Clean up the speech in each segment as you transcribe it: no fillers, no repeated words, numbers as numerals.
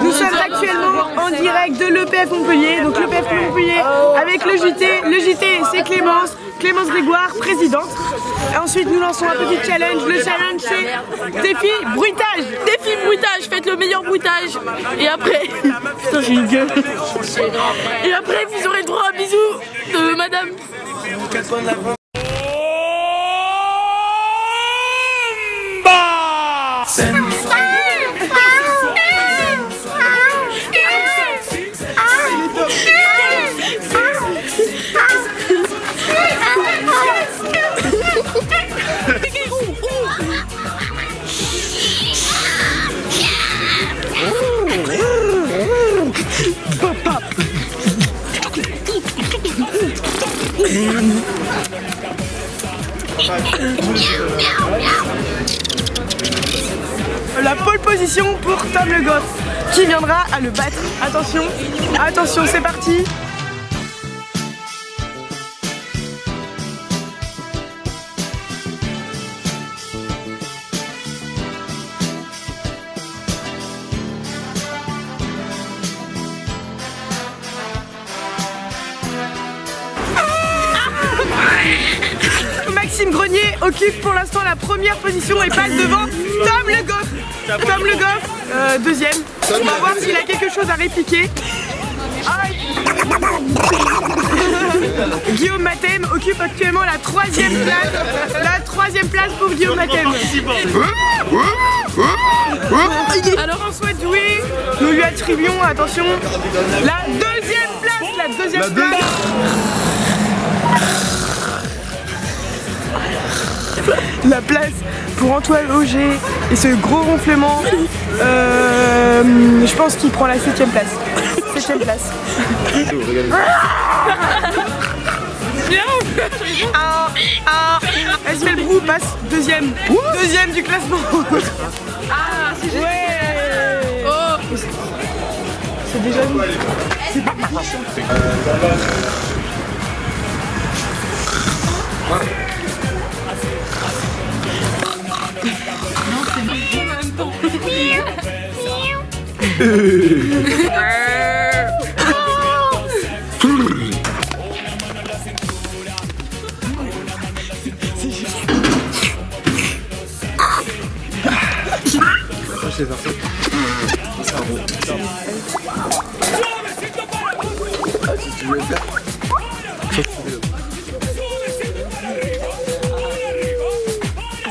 Nous sommes actuellement en direct de l'EPF Montpellier, donc l'EPF Montpellier avec le JT. Le JT c'est Clémence Grégoire, présidente. Et ensuite nous lançons un petit challenge. Le challenge c'est défi bruitage. Défi bruitage, faites le meilleur bruitage. Et après, putain j'ai une gueule. Et après vous aurez droit à un bisou de madame. La pole position pour Tom Le Goff qui viendra à le battre. Attention, attention, c'est parti. Maxime Grenier occupe pour l'instant la première position et passe devant Tom Le Goff. Tom Le Goff, deuxième. On va voir s'il a quelque chose à répliquer. Guillaume Mathem occupe actuellement la troisième place. La troisième place pour Guillaume Mathem. Alors François Doué, nous lui attribuons, attention, la deuxième place. La deuxième place. La place pour Antoine Auger et ce gros ronflement, je pense qu'il prend la 7ème place. 7ème place. SVL Brou passe deuxième. Deuxième du classement. Ah c'est juste. Ouais. Oh. C'est déjà nous. C'est pas Non, c'est bon en même temps. Si tu veux le faire.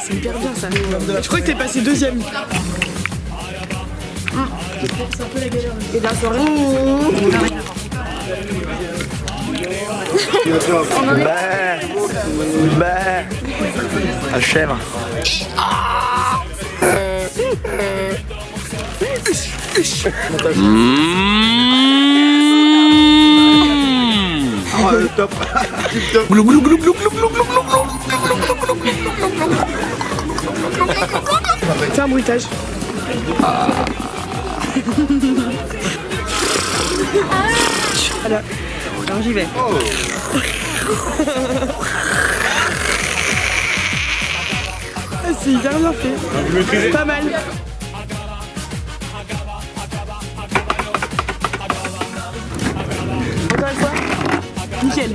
C'est hyper bien ça. Je crois que t'es passé deuxième. C'est un peu la galère. Et de la soirée. La chèvre. Oh, le top. Fais un bruitage. Alors j'y vais. C'est hyper bien fait. Pas mal. Encore une fois. Nickel.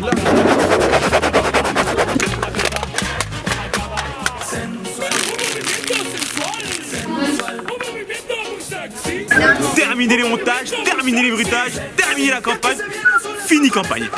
Terminer les montages, terminer les bruitages, terminer la campagne, fini campagne.